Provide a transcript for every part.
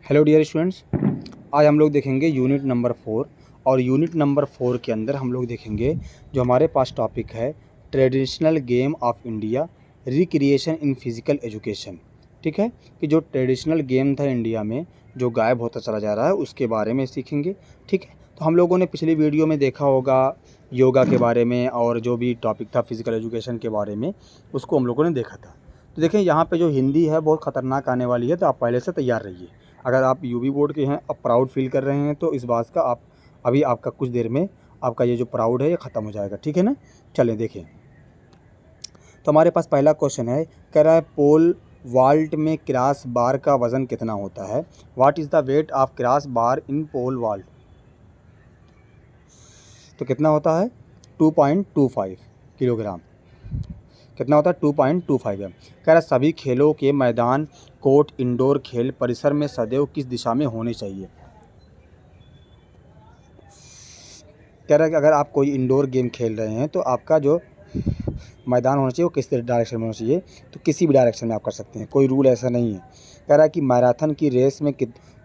Hello dear students, आज हम लोग देखेंगे यूनिट नंबर 4। और यूनिट नंबर 4 के अंदर हम लोग देखेंगे जो हमारे पास टॉपिक है traditional game of India recreation in physical education. ठीक है, कि जो ट्रेडिशनल गेम था इंडिया में जो गायब होता चला जा रहा है उसके बारे में सीखेंगे। ठीक है, तो हम लोगों ने पिछली वीडियो में देखा होगा योगा के बारे में और जो भी टॉपिक था फिज़िकल एजुकेशन के बारे में उसको हम लोगों ने देखा था। तो देखें यहाँ पे जो हिंदी है बहुत ख़तरनाक आने वाली है, तो आप पहले से तैयार रहिए। अगर आप यूपी बोर्ड के हैं, अब प्राउड फील कर रहे हैं, तो इस बात का आप अभी आपका कुछ देर में आपका ये जो प्राउड है ये ख़त्म हो जाएगा। ठीक है ना, चलें देखें। तो हमारे पास पहला क्वेश्चन है, कह रहा है पोल वाल्ट में क्रॉस बार का वज़न कितना होता है। What is the weight of cross bar in pole vault. तो कितना होता है 2.25 किलोग्राम। कितना होता है 2.25 है। कह रहा सभी खेलों के मैदान कोर्ट इंडोर खेल परिसर में सदैव किस दिशा में होने चाहिए। कह रहा है कि अगर आप कोई इंडोर गेम खेल रहे हैं तो आपका जो मैदान होना चाहिए वो किस डायरेक्शन में होना चाहिए। तो किसी भी डायरेक्शन में आप कर सकते हैं, कोई रूल ऐसा नहीं है। कह रहा है कि मैराथन की रेस में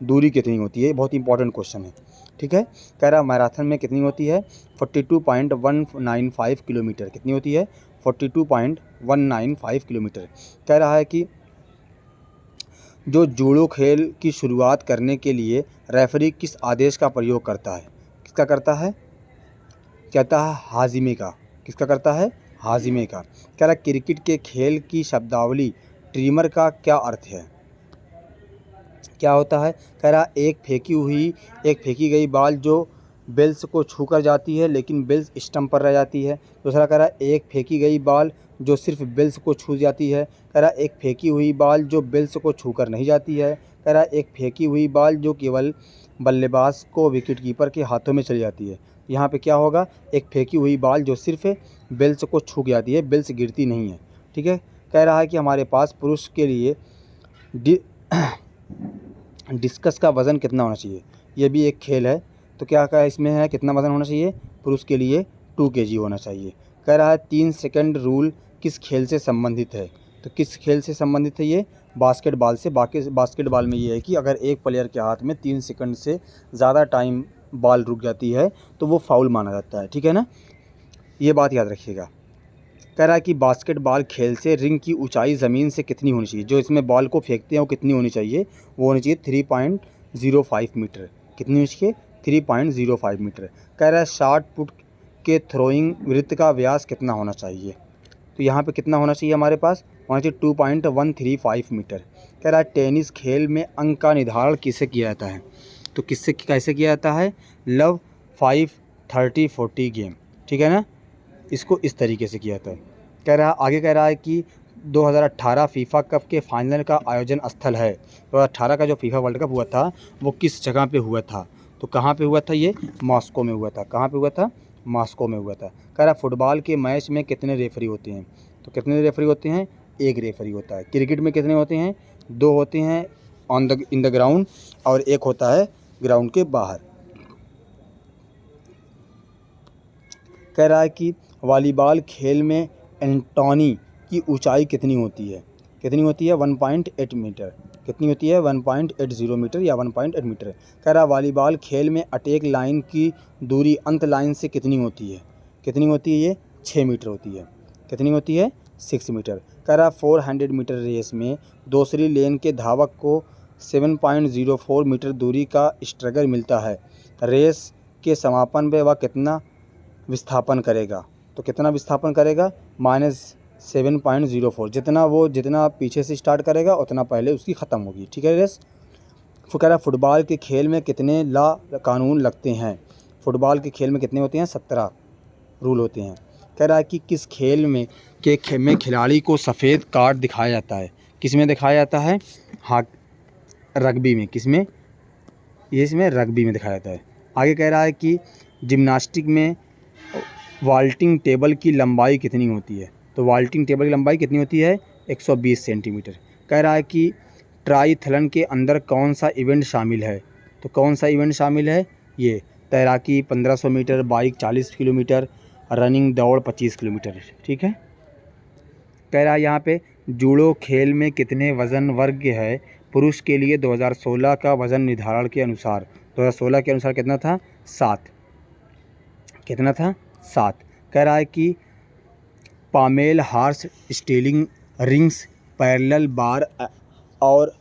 दूरी कितनी होती है, बहुत इंपॉर्टेंट क्वेश्चन है। ठीक है, कह रहा है मैराथन में कितनी होती है 42.195 किलोमीटर। कितनी होती है 42.195 किलोमीटर। कह रहा है कि जो जूडो खेल की शुरुआत करने के लिए रेफरी किस आदेश का प्रयोग करता है। किसका करता है, कहता है हाजिमे का। किसका करता है, हाजिमे का। कह रहा क्रिकेट के खेल की शब्दावली ट्रिमर का क्या अर्थ है, क्या होता है। कह रहा एक फेंकी गई बॉल जो बेल्स को छूकर जाती है लेकिन बेल्स स्टंप पर रह जाती है। दूसरा कह रहा एक फेंकी गई बॉल जो सिर्फ बेल्स को छू जाती है। कह रहा एक फेंकी हुई बॉल जो बेल्स को छूकर नहीं जाती है। कह रहा एक फेंकी हुई बॉल जो केवल बल्लेबाज को विकेट कीपर के हाथों में चली जाती है। यहाँ पे क्या होगा, एक फेंकी हुई बॉल जो सिर्फ बेल्स को छू जाती है, बेल्स गिरती नहीं है। ठीक है, कह रहा है कि हमारे पास पुरुष के लिए डिस्कस का वज़न कितना होना चाहिए। ये भी एक खेल है, तो क्या कहा इसमें है कितना वज़न होना चाहिए, पुरुष के लिए 2 kg होना चाहिए। कह रहा है 3 सेकंड रूल किस खेल से संबंधित है। तो किस खेल से संबंधित है ये, बास्केटबॉल से। बास्केटबॉल में ये है कि अगर एक प्लेयर के हाथ में 3 सेकंड से ज़्यादा टाइम बॉल रुक जाती है तो वो फाउल माना जाता है। ठीक है ना, ये बात याद रखिएगा। कह रहा है कि बास्केटबॉल खेल से रिंग की ऊंचाई ज़मीन से कितनी होनी चाहिए, जो इसमें बॉल को फेंकते हैं वो कितनी होनी चाहिए, वो होनी चाहिए 3.05 मीटर। कितनी होनी चाहिए 3.05 मीटर। कह रहा है शॉट पुट के थ्रोइंग वृत्त का व्यास कितना होना चाहिए। तो यहाँ पे कितना होना चाहिए, हमारे पास होना चाहिए 2.135 मीटर। कह रहा है टेनिस खेल में अंक का निर्धारण किससे किया जाता है। तो किससे कैसे किया जाता है, लव 5 30 40 गेम। ठीक है ना, इसको इस तरीके से किया था। कह रहा आगे कह रहा है कि 2018 फीफा कप के फाइनल का आयोजन स्थल है। 2018 का जो फीफा वर्ल्ड कप हुआ था वो किस जगह पे हुआ था। तो कहाँ पे हुआ था, ये मॉस्को में हुआ था। कहाँ पे हुआ था, मॉस्को में हुआ था। कह रहा फुटबॉल के मैच में कितने रेफरी होते हैं। तो कितने रेफरी होते हैं, एक रेफरी होता है। क्रिकेट में कितने होते हैं, 2 होते हैं इन द ग्राउंड और एक होता है ग्राउंड के बाहर। कह रहा है कि वॉलीबॉल खेल में एंटोनी की ऊंचाई कितनी होती है। कितनी होती है 1.8 मीटर। कितनी होती है 1.80 मीटर या 1.8 मीटर। कह रहा वॉलीबॉल खेल में अटैक लाइन की दूरी अंत लाइन से कितनी होती है। कितनी होती है, ये 6 मीटर होती है। कितनी होती है 6 मीटर। कह रहा 400 मीटर रेस में दूसरी लेन के धावक को 7.04 मीटर दूरी का स्ट्रगल मिलता है। रेस के समापन में वह कितना विस्थापन करेगा। तो कितना विस्थापन करेगा -7.04। जितना पीछे से स्टार्ट करेगा उतना पहले उसकी ख़त्म होगी। ठीक है रेस। कह रहा फुटबॉल के खेल में कितने ला कानून लगते हैं। फुटबॉल के खेल में कितने होते हैं 17 रूल होते हैं। कह रहा है कि किस खेल में खिलाड़ी को सफ़ेद कार्ड दिखाया जाता है। किस में दिखाया जाता है, हाँ रग्बी में। किस में, ये इसमें रग्बी में दिखाया जाता है। आगे कह रहा है कि जिम्नास्टिक में वाल्टिंग टेबल की लंबाई कितनी होती है। तो वाल्टिंग टेबल की लंबाई कितनी होती है 120 सेंटीमीटर। कह रहा है कि ट्राइथलन के अंदर कौन सा इवेंट शामिल है। तो कौन सा इवेंट शामिल है, ये तैराकी 1500 मीटर, बाइक 40 किलोमीटर, रनिंग दौड़ 25 किलोमीटर। ठीक है, कह रहा है यहाँ पे जूडो खेल में कितने वज़न वर्ग है पुरुष के लिए 2016 का वज़न निर्धारण के अनुसार 2016 के अनुसार कितना था? 7। कितना था? 7। कह रहा है कि pommel horse still rings parallel bar और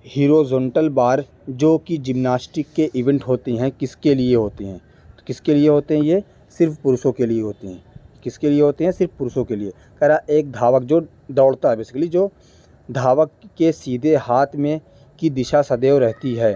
हॉरिजॉन्टल बार जो कि जिम्नास्टिक के इवेंट होते हैं किसके लिए होते हैं? तो किसके लिए होते हैं? ये सिर्फ पुरुषों के लिए होते हैं। किसके लिए होते हैं? सिर्फ पुरुषों के लिए। कह रहा एक धावक जो दौड़ता है, बेसिकली जो धावक के सीधे हाथ में की दिशा सदैव रहती है।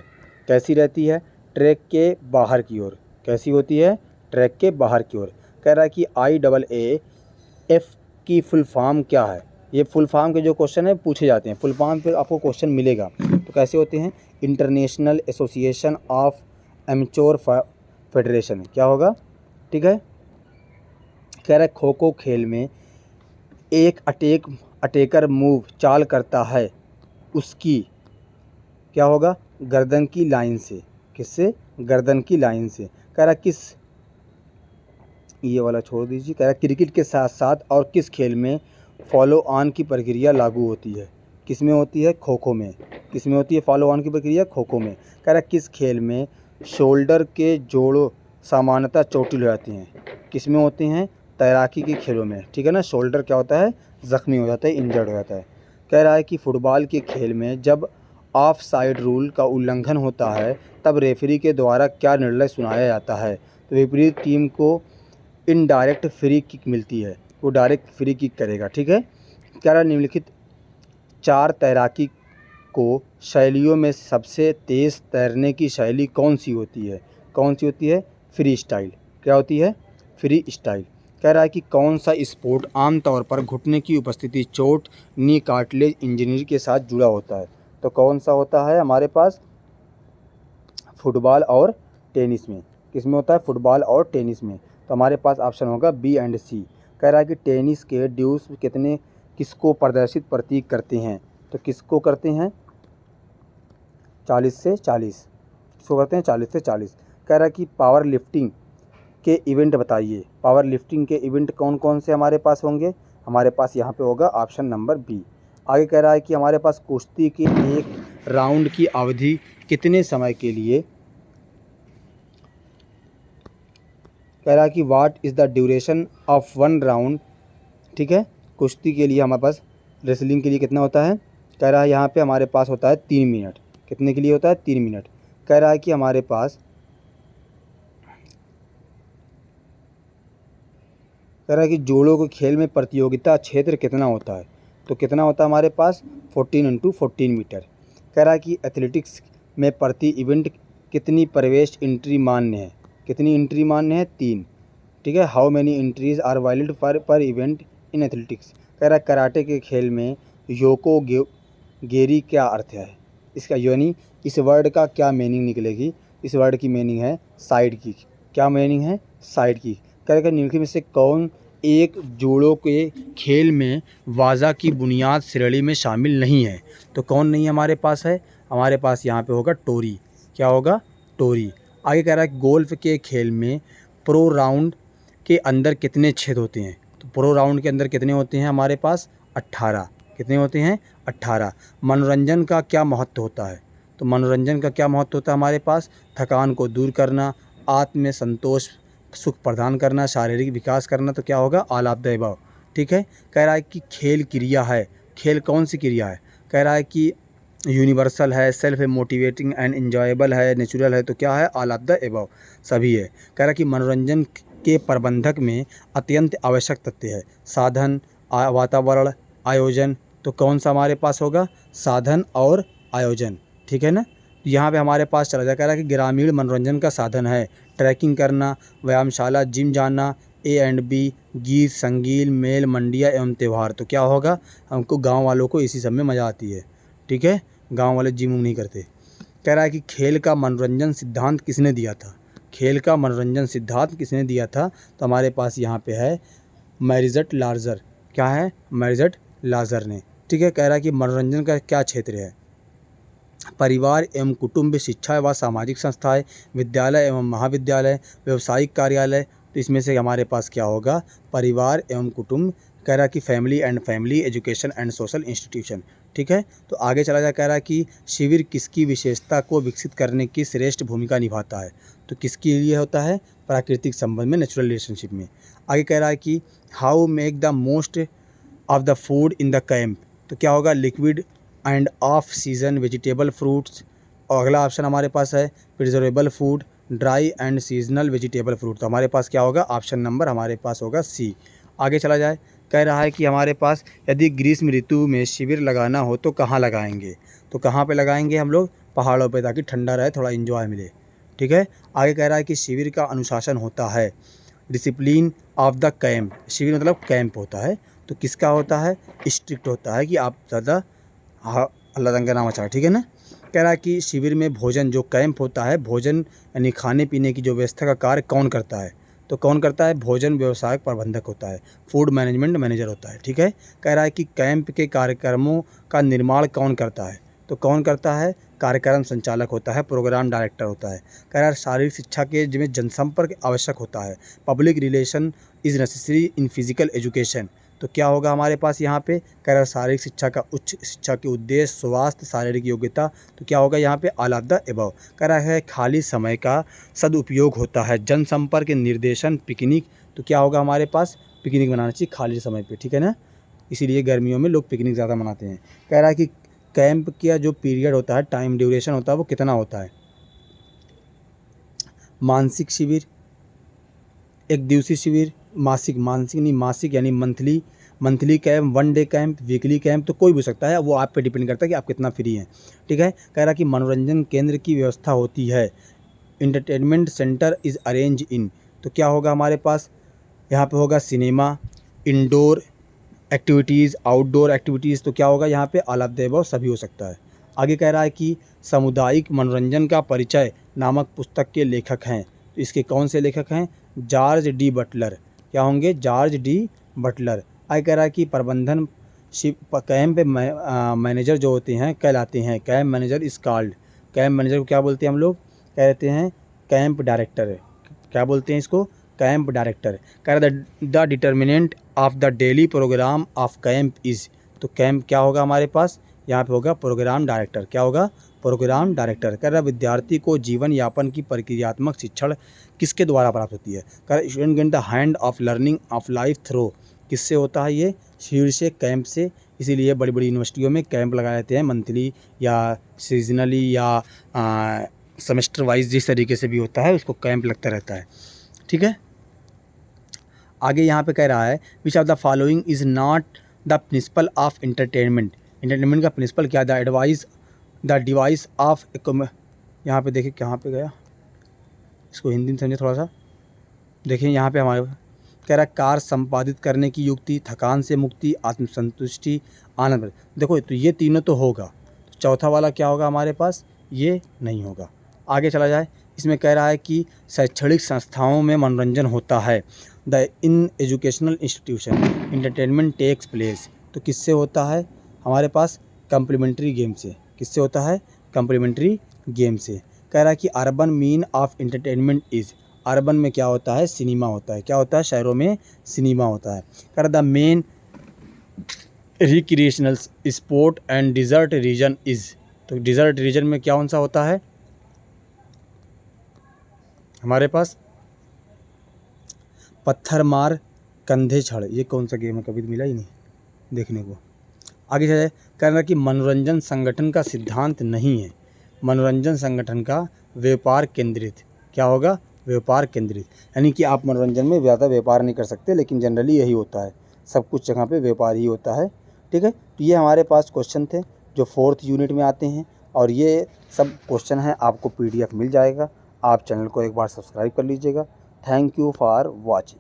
कैसी रहती है? ट्रैक के बाहर की ओर। कैसी होती है? ट्रैक के बाहर की ओर। कह रहा है कि IAAF की फुल फॉर्म क्या है? ये फुल फॉर्म के जो क्वेश्चन है पूछे जाते हैं, फुल फॉर्म पे आपको क्वेश्चन मिलेगा। तो कैसे होते हैं? International association of amateur federation. क्या होगा? ठीक है। कह रहा है खो खो खेल में एक अटैकर मूव चाल करता है, उसकी क्या होगा? गर्दन की लाइन से। किससे? गर्दन की लाइन से। कह रहा किस, ये वाला छोड़ दीजिए। कह रहा क्रिकेट के साथ साथ और किस खेल में फॉलो ऑन की प्रक्रिया लागू होती है? किस में होती है? खो खो में। किस में होती है फॉलो ऑन की प्रक्रिया? खो खो में। कह रहा किस खेल में शोल्डर के जोड़ों सामान्यतः चोटिल हो जाती हैं? किस में होते हैं? तैराकी के खेलों में। ठीक है ना। शोल्डर क्या होता है? ज़ख्मी हो जाता है, इंजर्ड हो जाता है। कह रहा है कि फुटबॉल के खेल में जब ऑफ साइड रूल का उल्लंघन होता है तब रेफरी के द्वारा क्या निर्णय सुनाया जाता है? तो विपरीत टीम को इनडायरेक्ट फ्री किक मिलती है, वो डायरेक्ट फ्री किक करेगा। ठीक है। कह रहा निम्नलिखित 4 तैराकी को शैलियों में सबसे तेज़ तैरने की शैली कौन सी होती है? कौन सी होती है? Free style. क्या होती है? Free style. कह रहा है कि कौन सा स्पोर्ट आमतौर पर घुटने की उपस्थिति, चोट, नी कार्टिलेज इंजरी के साथ जुड़ा होता है? तो कौन सा होता है हमारे पास? फुटबॉल और टेनिस में। किस में होता है? फुटबॉल और टेनिस में। तो हमारे पास ऑप्शन होगा बी एंड सी। कह रहा है कि टेनिस के ड्यूस कितने किसको प्रदर्शित प्रतीक करते हैं? तो किसको करते हैं? 40 से 40। किसको करते हैं? 40 से 40। कह रहा है कि पावर लिफ्टिंग के इवेंट बताइए। पावर लिफ्टिंग के इवेंट कौन कौन से हमारे पास होंगे? हमारे पास यहाँ पे होगा ऑप्शन नंबर बी। आगे कह रहा है कि हमारे पास कुश्ती के एक राउंड की अवधि कितने समय के लिए? कह रहा है कि what is the duration of 1 round. ठीक है। कुश्ती के लिए हमारे पास, रेसलिंग के लिए कितना होता है? कह रहा है यहाँ पे हमारे पास होता है 3 मिनट। कितने के लिए होता है? 3 मिनट। कह रहा है कि हमारे पास, कह रहा है कि जोड़ों के खेल में प्रतियोगिता क्षेत्र कितना होता है? तो कितना होता है हमारे पास? 14x14 metre. कह रहा है कि एथलेटिक्स में प्रति इवेंट कितनी प्रवेश एंट्री मान्य है? कितनी एंट्री मान्य है? 3। ठीक है। How many entries are valid per event in athletics. कह रहा है कराटे के खेल में योको गेरी क्या अर्थ है इसका? यानी इस वर्ड का क्या मीनिंग निकलेगी? इस वर्ड की मीनिंग है साइड किक। क्या मीनिंग है? Side kick. कह रहा है निम्नलिखित में से कौन एक जूडो के खेल में वाजा की बुनियाद श्रेणी में शामिल नहीं है? तो कौन नहीं हमारे पास है? हमारे पास यहाँ पे होगा टोरी। क्या होगा? टोरी। आगे कह रहा है गोल्फ के खेल में प्रो राउंड के अंदर कितने छेद होते हैं? तो प्रो राउंड के अंदर कितने होते हैं हमारे पास? 18। कितने होते हैं? 18। मनोरंजन का क्या महत्व होता है? तो मनोरंजन का क्या महत्व होता है हमारे पास? थकान को दूर करना, आत्म संतोष, सुख प्रदान करना, शारीरिक विकास करना। तो क्या होगा? All of the above. ठीक है। कह रहा है कि खेल क्रिया है। खेल कौन सी क्रिया है? कह रहा है कि यूनिवर्सल है, सेल्फ मोटिवेटिंग एंड एंजॉयबल है, नेचुरल है। तो क्या है? ऑल ऑफ द अबव, सभी है। कह रहा है कि मनोरंजन के प्रबंधक में अत्यंत आवश्यक तथ्य है साधन, वातावरण, आयोजन। तो कौन सा हमारे पास होगा? साधन और आयोजन। ठीक है ना। तो यहाँ पे हमारे पास चला जाए। कह रहा है कि ग्रामीण मनोरंजन का साधन है ट्रैकिंग करना, व्यायामशाला, जिम जाना, A&B, गीत, संगीत, मेल, मंडियाँ एवं त्यौहार। तो क्या होगा? हमको गांव वालों को इसी सब में मज़ा आती है। ठीक है। गांव वाले जिम नहीं करते। कह रहा है कि खेल का मनोरंजन सिद्धांत किसने दिया था? खेल का मनोरंजन सिद्धांत किसने दिया था? तो हमारे पास यहाँ पे है मैरिजट लार्जर। क्या है? मैरिजट लार्जर ने। ठीक है। कह रहा है कि मनोरंजन का क्या क्षेत्र है? परिवार एवं कुटुंब, शिक्षा व सामाजिक संस्थाएं, विद्यालय एवं महाविद्यालय, व्यावसायिक कार्यालय। तो इसमें से हमारे पास क्या होगा? परिवार एवं कुटुंब। कह रहा कि family and family, education and social institution. ठीक है। तो आगे चला जा, कह रहा है कि शिविर किसकी विशेषता को विकसित करने की श्रेष्ठ भूमिका निभाता है। तो किसके लिए होता है, प्राकृतिक संबंध में, नेचुरल रिलेशनशिप में। आगे कह रहा है कि how make the most of the food in the camp. तो क्या होगा, liquid and of season vegetable fruits. और अगला ऑप्शन हमारे पास है preservable food, dry and seasonal vegetable fruit. तो हमारे पास क्या होगा, ऑप्शन नंबर हमारे पास होगा सी। आगे चला जाए, कह रहा है कि हमारे पास यदि ग्रीष्म ऋतु में शिविर लगाना हो तो कहाँ लगाएंगे। तो कहाँ पे लगाएंगे हम लोग, पहाड़ों पे, ताकि ठंडा रहे, थोड़ा एंजॉय मिले, ठीक है। आगे कह रहा है कि शिविर का अनुशासन होता है, डिसिप्लिन ऑफ द कैंप। शिविर मतलब कैंप होता है, तो किसका होता है, स्ट्रिक्ट होता है, कि आप ज़्यादा अल्लाह तंग का नाम अच्छा है, ठीक है ना। कह रहा है कि शिविर में भोजन, जो कैंप होता है, भोजन यानी खाने पीने की जो व्यवस्था का कार्य कौन करता है। तो कौन करता है, भोजन व्यवसायक प्रबंधक होता है, फूड मैनेजमेंट मैनेजर होता है, ठीक है। कह रहा है कि कैंप के कार्यक्रमों का निर्माण कौन करता है। तो कौन करता है, कार्यक्रम संचालक होता है, प्रोग्राम डायरेक्टर होता है। कह रहा है शारीरिक शिक्षा के जिसमें जनसंपर्क आवश्यक होता है, public relation is necessary in physical education. तो क्या होगा हमारे पास यहाँ पे, कह रहा है शारीरिक शिक्षा का उच्च शिक्षा के उद्देश्य, स्वास्थ्य, शारीरिक योग्यता। तो क्या होगा यहाँ पे, ऑल ऑफ द एबव। कह रहा है खाली समय का सदुपयोग होता है, जनसंपर्क, निर्देशन, पिकनिक। तो क्या होगा हमारे पास, पिकनिक मनाना चाहिए खाली समय पे, ठीक है ना। इसीलिए गर्मियों में लोग पिकनिक ज़्यादा मनाते हैं। कह रहा है कि कैंप का जो पीरियड होता है, टाइम ड्यूरेशन होता है, वो कितना होता है। मानसिक शिविर, एक दिवसीय शिविर, मासिक नहीं, मासिक यानी monthly camp, one day camp, weekly camp. तो कोई भी हो सकता है, वो आप पे डिपेंड करता है कि आप कितना फ्री हैं, ठीक है। कह रहा कि मनोरंजन केंद्र की व्यवस्था होती है, entertainment centre is arrange in. तो क्या होगा हमारे पास, यहाँ पे होगा cinema, indoor activities, outdoor activities. तो क्या होगा यहाँ पे, ऑल ऑफ द अबव, सभी हो सकता है। आगे कह रहा है कि सामुदायिक मनोरंजन का परिचय नामक पुस्तक के लेखक हैं। तो इसके कौन से लेखक हैं, जॉर्ज डी बटलर। क्या होंगे, जॉर्ज डी बटलर। आगे कह रहा है कि प्रबंधन कैंप मैनेजर जो होते हैं कहलाते हैं, camp manager is called. Camp manager को क्या बोलते हैं हम लोग, कहते हैं कैंप डायरेक्टर। क्या बोलते हैं इसको, कैंप डायरेक्टर। कह रहा the determinant of the daily program of camp is. तो कैंप क्या होगा हमारे पास, यहाँ पे होगा प्रोग्राम डायरेक्टर। क्या होगा, प्रोग्राम डायरेक्टर। कह रहा विद्यार्थी को जीवन यापन की प्रक्रियात्मक शिक्षण किसके द्वारा प्राप्त होती है। कह रहा student get the hand of learning of life through. किससे होता है ये, शिविर से, कैंप से। इसीलिए बड़ी बड़ी यूनिवर्सिटियों में कैंप लगाए जाते हैं, मंथली या सीजनली या सेमेस्टर वाइज, जिस तरीके से भी होता है उसको कैंप लगता रहता है, ठीक है। आगे यहाँ पे कह रहा है which of the following is not the principle of entertainment. Entertainment का प्रिंसिपल क्या, द डिवाइस ऑफ। यहाँ पे देखिए कहाँ पे गया, इसको हिंदी में समझे थोड़ा सा। देखिए यहाँ पे हमारे कह रहा है कार्य संपादित करने की युक्ति, थकान से मुक्ति, आत्मसंतुष्टि, आनंद। देखो तो ये तीनों तो होगा, तो चौथा वाला क्या होगा हमारे पास, ये नहीं होगा। आगे चला जाए, इसमें कह रहा है कि शैक्षणिक संस्थाओं में मनोरंजन होता है, the in educational institution entertainment takes place. तो किससे होता है हमारे पास, कम्प्लीमेंट्री गेम से। किससे होता है, कम्प्लीमेंट्री गेम से। कह रहा है कि urban mean of entertainment is. Urban में क्या होता है, सिनेमा होता है। क्या होता है, शहरों में सिनेमा होता है। कह रहा the main recreational sport and desert region is. तो डिजर्ट रीजन में क्या कौन सा होता है हमारे पास, पत्थर मार कंधे छड़। ये कौन सा गेम है, कभी तो मिला ही नहीं देखने को। आगे चले, कह रहा कि मनोरंजन संगठन का सिद्धांत नहीं है, मनोरंजन संगठन का व्यापार केंद्रित। क्या होगा, व्यापार केंद्रित। यानी कि आप मनोरंजन में ज़्यादा व्यापार नहीं कर सकते, लेकिन जनरली यही होता है, सब कुछ जगह पे व्यापार ही होता है, ठीक है। तो ये हमारे पास क्वेश्चन थे जो 4th यूनिट में आते हैं, और ये सब क्वेश्चन हैं, आपको PDF मिल जाएगा। आप चैनल को एक बार सब्सक्राइब कर लीजिएगा। Thank you for watching.